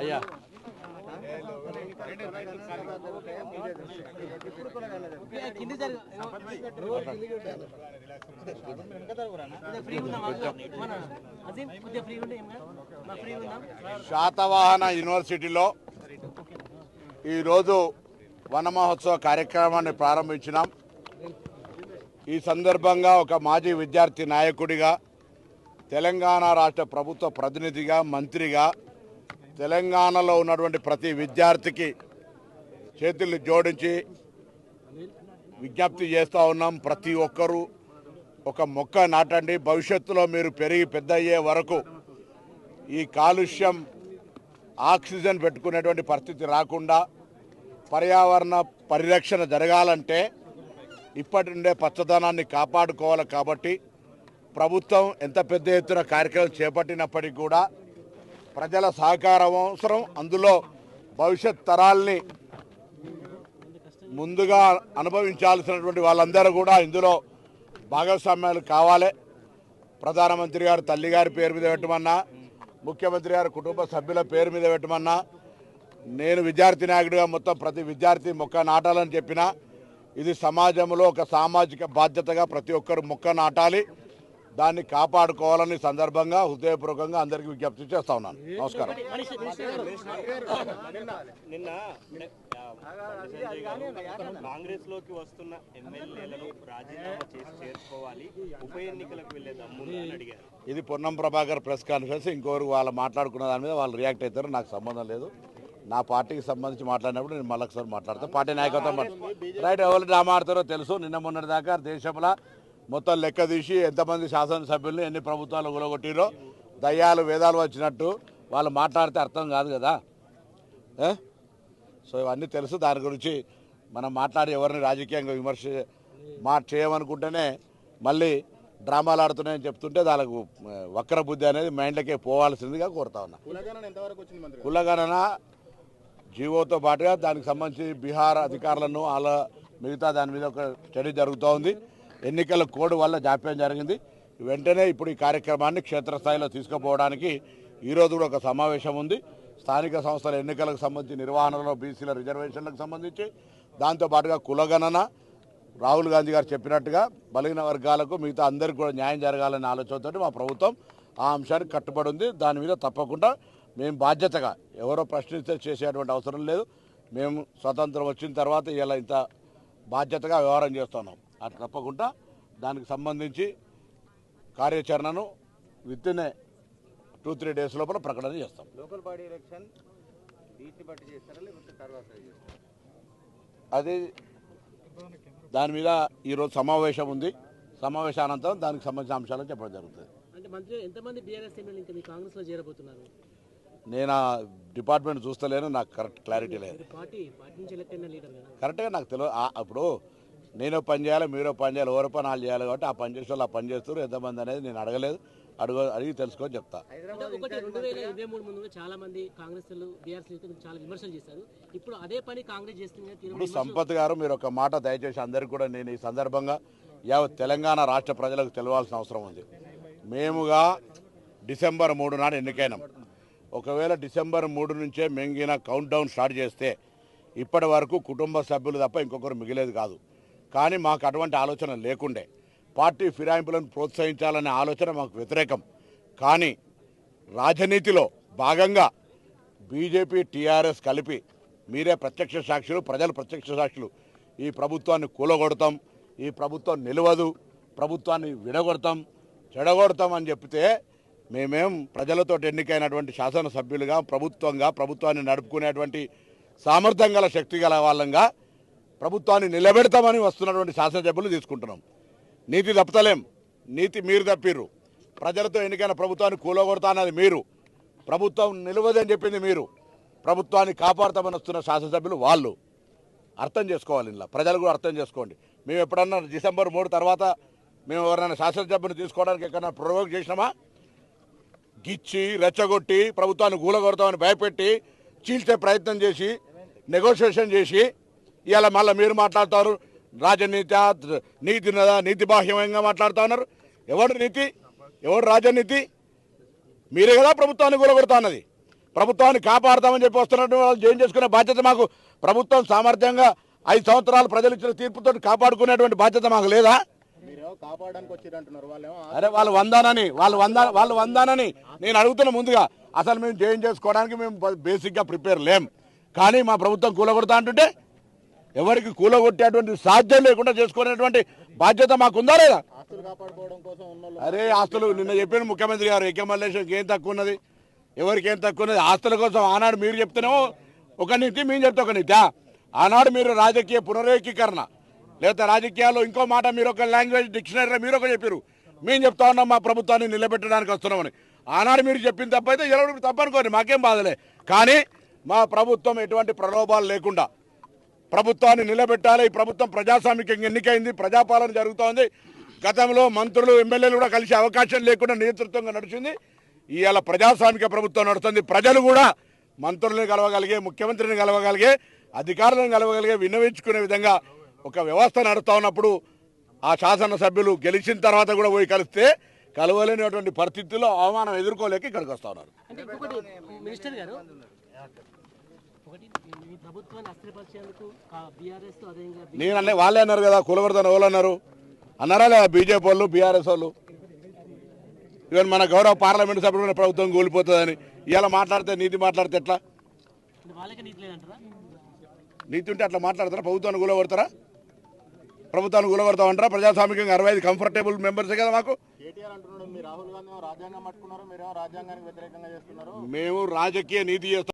అయ్యా శాతవాహన యూనివర్సిటీలో ఈరోజు వన మహోత్సవ కార్యక్రమాన్ని ప్రారంభించినాం. ఈ సందర్భంగా ఒక మాజీ విద్యార్థి నాయకుడిగా, తెలంగాణ రాష్ట్ర ప్రభుత్వ ప్రతినిధిగా, మంత్రిగా తెలంగాణలో ఉన్నటువంటి ప్రతి విద్యార్థికి చేతులు జోడించి విజ్ఞప్తి చేస్తూ ఉన్నాం. ప్రతి ఒక్కరూ ఒక మొక్క నాటండి. భవిష్యత్తులో మీరు పెరిగి పెద్ద అయ్యే వరకు ఈ కాలుష్యం ఆక్సిజన్ పెట్టుకునేటువంటి పరిస్థితి రాకుండా పర్యావరణ పరిరక్షణ జరగాలంటే ఇప్పటి నుండే పచ్చదనాన్ని కాపాడుకోవాలి. కాబట్టి ప్రభుత్వం ఎంత పెద్ద ఎత్తున కార్యక్రమం చేపట్టినప్పటికీ కూడా ప్రజల సహకారం అవసరం. అందులో భవిష్యత్ తరాల్ని ముందుగా అనుభవించాల్సినటువంటి వాళ్ళందరూ కూడా ఇందులో భాగస్వామ్యాలు కావాలి. ప్రధానమంత్రి గారు తల్లి గారి పేరు మీద పెట్టమన్నా, ముఖ్యమంత్రి గారు కుటుంబ సభ్యుల పేరు మీద పెట్టమన్నా, నేను విద్యార్థి నాయకుడిగా మొత్తం ప్రతి విద్యార్థి మొక్క నాటాలని చెప్పినా, ఇది సమాజంలో ఒక సామాజిక బాధ్యతగా ప్రతి ఒక్కరు మొక్క నాటాలి, దాన్ని కాపాడుకోవాలని సందర్భంగా హృదయపూర్వకంగా అందరికీ విజ్ఞప్తి చేస్తా ఉన్నాను. నమస్కారం. కాంగ్రెస్ లోకి వస్తున్న ఎమ్మెల్యేలను రాజీనామా చేసి చేర్చుకోవాలి, ఉప ఎన్నికలకు వెళ్లే దమ్ముందా అని అడిగారు. ఇది పొన్నం ప్రభాకర్ ప్రెస్ కాన్ఫరెన్స్. ఇంకొకరు వాళ్ళు మాట్లాడుకున్న దాని మీద వాళ్ళు రియాక్ట్ అవుతారు. నాకు సంబంధం లేదు. నా పార్టీకి సంబంధించి మాట్లాడినప్పుడు నేను మళ్ళీ ఒకసారి మాట్లాడతాను. పార్టీ నాయకత్వం రైట్. ఎవరు డ్రామా ఆడతారో తెలుసు. నిన్న మొన్నటి దాకా దేశంలో మొత్తం లెక్క తీసి ఎంతమంది శాసనసభ్యుల్ని ఎన్ని ప్రభుత్వాలు గులగొట్టిరో దయ్యాలు వేదాలు వచ్చినట్టు వాళ్ళు మాట్లాడితే అర్థం కాదు కదా. సో ఇవన్నీ తెలుసు. దాని గురించి మనం మాట్లాడి ఎవరిని రాజకీయంగా విమర్శ చేయమనుకుంటేనే మళ్ళీ డ్రామాలు ఆడుతున్నాయని చెప్తుంటే దానికి వక్ర బుద్ధి అనేది మైండ్లకే పోవాల్సిందిగా కోరుతా ఉన్నా. కులగణన జీవోతో పాటుగా దానికి సంబంధించి బీహార్ అధికారులను వాళ్ళ మిగతా దాని మీద ఒక స్టడీ జరుగుతూ ఉంది. ఎన్నికల కోడ్ వల్ల జాప్యం జరిగింది. వెంటనే ఇప్పుడు ఈ కార్యక్రమాన్ని క్షేత్రస్థాయిలో తీసుకుపోవడానికి ఈరోజు కూడా ఒక సమావేశం ఉంది. స్థానిక సంస్థల ఎన్నికలకు సంబంధించి నిర్వహణలో బీసీల రిజర్వేషన్లకు సంబంధించి, దాంతోపాటుగా కులగణన, రాహుల్ గాంధీ గారు చెప్పినట్టుగా బలహీన వర్గాలకు మిగతా అందరికీ కూడా న్యాయం జరగాలనే ఆలోచనతో మా ప్రభుత్వం ఆ అంశానికి కట్టుబడి ఉంది. దాని మీద తప్పకుండా మేము బాధ్యతగా, ఎవరో ప్రశ్నిస్తే చేసేటువంటి అవసరం లేదు. మేము స్వతంత్రం వచ్చిన తర్వాత ఇలా ఇంత బాధ్యతగా వ్యవహారం చేస్తున్నాం. అట్లా తప్పకుండా దానికి సంబంధించి కార్యాచరణను విత్-ఇన్ 2-3 days లోపల ప్రకటన చేస్తాం. లోకల్ బాడీ ఎలక్షన్ బీసీ బట్టి చేస్తారా లేకపోతే తర్వాత చేస్తారా? అది దాని మీద ఈరోజు సమావేశం ఉంది. సమావేశానంతరం దానికి సంబంధించిన అంశాలను చెప్పడం జరుగుతుంది. అంటే మంత్రి ఎంతమంది బీఆర్ఎస్ ఎమ్మెల్యేలు ఇంకా మీ కాంగ్రెస్లో చేరబోతున్నారు? నేను ఆ డిపార్ట్మెంట్ చూస్తలేను, నాకు కరెక్ట్ క్లారిటీ లేదు. పార్టీ నుంచి ఎలక్ట్ అయిన లీడర్ కదా, కరెక్ట్గా నాకు తెలియదు. అప్పుడు నేను పని చేయాలి, మీరు పని చేయాలి, ఎవరి పని వాళ్ళు చేయాలి. కాబట్టి ఆ పని చేసే వాళ్ళు ఆ పని చేస్తారు. ఎంతమంది అనేది నేను అడగలేదు. అడిగి తెలుసుకొని చెప్తా. 2023 ముందు చాలా మంది కాంగ్రెస్ బీఆర్ఎస్ చాలా విమర్శలు చేశారు. ఇప్పుడు అదే పని కాంగ్రెస్ చేస్తుంది. ఇప్పుడు సంపత్ గారు, మీరు ఒక మాట దయచేసి అందరికీ కూడా నేను ఈ సందర్భంగా యావత్ తెలంగాణ రాష్ట్ర ప్రజలకు తెలియాల్సిన అవసరం ఉంది. మేముగా డిసెంబర్ 3 నాడు ఎన్నికైనాం. ఒకవేళ డిసెంబర్ 3 నుంచే మెంగిన కౌంట్ డౌన్ స్టార్ట్ చేస్తే ఇప్పటి వరకు కుటుంబ సభ్యులు తప్ప ఇంకొకరు మిగిలేదు కాదు. కానీ మాకు అటువంటి ఆలోచన లేకుండే. పార్టీ ఫిరాయింపులను ప్రోత్సహించాలనే ఆలోచన మాకు వ్యతిరేకం. కానీ రాజనీతిలో భాగంగా బీజేపీ, టీఆర్ఎస్ కలిపి, మీరే ప్రత్యక్ష సాక్షులు, ప్రజలు ప్రత్యక్ష సాక్షులు, ఈ ప్రభుత్వాన్ని కూలగొడతాం, ఈ ప్రభుత్వం నిలవదు, ప్రభుత్వాన్ని విడగొడతాం, చెడగొడతాం అని చెప్తే మేమేం ప్రజలతో ఎన్నికైనటువంటి శాసనసభ్యులుగా, ప్రభుత్వాన్ని నడుపుకునేటువంటి సామర్థ్యం గల శక్తి గల వాళ్ళంగా ప్రభుత్వాన్ని నిలబెడతామని వస్తున్నటువంటి శాసనసభ్యులు తీసుకుంటున్నాం. నీతి తప్పతలేం. నీతి మీరు తప్పిర్రు. ప్రజలతో ఎన్నికైన ప్రభుత్వాన్ని కూలగొడతా అన్నది మీరు, ప్రభుత్వం నిలవదని చెప్పింది మీరు, ప్రభుత్వాన్ని కాపాడతామని వస్తున్న శాసనసభ్యులు వాళ్ళు. అర్థం చేసుకోవాలి. ఇలా ప్రజలు కూడా అర్థం చేసుకోండి. మేము ఎప్పుడన్నా డిసెంబర్ 3 తర్వాత మేము ఎవరైనా శాసనసభ్యుని తీసుకోవడానికి ఎక్కడన్నా ప్రొవోక్ చేసినామా? గిచ్చి రెచ్చగొట్టి ప్రభుత్వాన్ని కూలగొడతామని భయపెట్టి చీల్చే ప్రయత్నం చేసి నెగోషియేషన్ చేసి ఇవాళ మళ్ళీ మీరు మాట్లాడుతారు రాజనీతి నీతి బాహ్యంగా మాట్లాడుతూ ఉన్నారు. ఎవరు నీతి, ఎవరు రాజనీతి? మీరే కదా ప్రభుత్వాన్ని కూలగొడతా అన్నది. ప్రభుత్వాన్ని కాపాడుతామని చెప్పి వస్తున్నట్టు వాళ్ళు జైన్ చేసుకునే బాధ్యత మాకు, ప్రభుత్వం సామర్థ్యంగా 5 సంవత్సరాలు ప్రజలు ఇచ్చిన తీర్పుతో కాపాడుకునేటువంటి బాధ్యత మాకు లేదా? కాపాడడానికి వచ్చిరంటున్నారు వాళ్ళేమో. అరే వాళ్ళు వందానని నేను అడుగుతున్నా. ముందుగా అసలు మేము జైన్ చేసుకోవడానికి మేము బేసిక్గా ప్రిపేర్ లేం, కానీ మా ప్రభుత్వం కూలగొడతా అంటుంటే ఎవరికి కూలగొట్టేటువంటి సాధ్యం లేకుండా చేసుకునేటువంటి బాధ్యత మాకుందా లేదా? ఆస్తులు కాపాడుకోవడం కోసం ఉన్న అరే ఆస్తులు నిన్న చెప్పిన ముఖ్యమంత్రి గారు ఏకమల్లేశ్వరికి ఏం తక్కువ ఉన్నది, ఎవరికి ఏం తక్కువ ఉన్నది? ఆస్తుల కోసం ఆనాడు మీరు చెప్తేనేమో ఒక నీతి, మేము చెప్తే ఒక నీతి. ఆనాడు మీరు రాజకీయ పునరేకీకరణ లేదా రాజకీయాల్లో ఇంకో మాట మీరు ఒక లాంగ్వేజ్ డిక్షనరీలో మీరు ఒక చెప్పారు, మేము చెప్తా ఉన్నాం మా ప్రభుత్వాన్ని నిలబెట్టడానికి వస్తున్నామని. ఆనాడు మీరు చెప్పిన తప్పైతే ఎవరు తప్పనుకోండి, మాకేం బాధలే. కానీ మా ప్రభుత్వం ఎటువంటి ప్రలోభాలు లేకుండా ప్రభుత్వాన్ని నిలబెట్టాలి. ఈ ప్రభుత్వం ప్రజాస్వామికంగా ఎన్నికైంది, ప్రజాపాలన జరుగుతోంది. గతంలో మంత్రులు ఎమ్మెల్యేలు కూడా కలిసే అవకాశం లేకుండా నేతృత్వంగా నడిచింది. ఇవాళ ప్రజాస్వామిక ప్రభుత్వం నడుస్తుంది. ప్రజలు కూడా మంత్రులను కలవగలిగే, ముఖ్యమంత్రిని కలవగలిగే, అధికారులను కలవగలిగే, విన్నవించుకునే విధంగా ఒక వ్యవస్థ నడుస్తూ ఉన్నప్పుడు ఆ శాసనసభ్యులు గెలిచిన తర్వాత కూడా పోయి కలిస్తే కలవలేనటువంటి పరిస్థితుల్లో అవమానం ఎదుర్కోలేక ఇక్కడికి వస్తూ ఉన్నారు. అంటే ఇంకొకటి మినిస్టర్ గారు, ఒకటి ఈ ప్రభుత్వాన్ని అస్థిరపరిచేందుకు బీఆర్ఎస్ అదేవిధంగా నేను అన్నీ వాళ్ళే అన్నారు కదా, కూలగొడతాను ఎవరు అన్నారు అన్నారా లేదా? బీజేపీ వాళ్ళు, బీఆర్ఎస్ వాళ్ళు. ఈవెన్ మన గౌరవ పార్లమెంటు సభ్యులు ప్రభుత్వం కూలిపోతుందని ఇలా మాట్లాడితే, నీతి మాట్లాడితే ఎట్లా? వాళ్ళకే నీతి లేదంటారా? నీతి ఉంటే అట్లా మాట్లాడతారా? ప్రభుత్వాన్ని కూలగొడతారా? ప్రభుత్వాన్ని కూలగొడతామంటారా? ప్రజాస్వామికంగా 65 కంఫర్టబుల్ మెంబర్సే కదా మాకు. కేటీఆర్ అంటున్నాడు మీరు రాహుల్ గాంధీ రాజ్యాంగం పట్టుకున్నారు, మీరేమో రాజ్యాంగానికి వ్యతిరేకంగా చేస్తున్నారు. మేము రాజకీయ నీతి చేస్తాం.